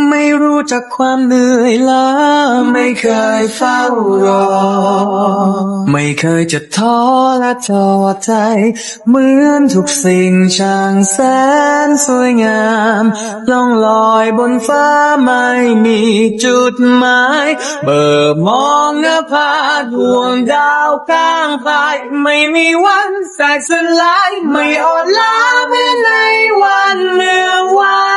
ไม่รู้จักความเหนื่อยล้าไม่เคยเฝ้ารอไม่เคยจะท้อและทอดใจเหมือนทุกสิ่งช่างแสนสวยงามล่องลอยบนฟ้าไม่มีจุดหมายเบิกมองนภาดวงดาวข้างไปไม่มีวันแตกสลายไม่อ่อนล้าแม้ในวันเมื่อวาน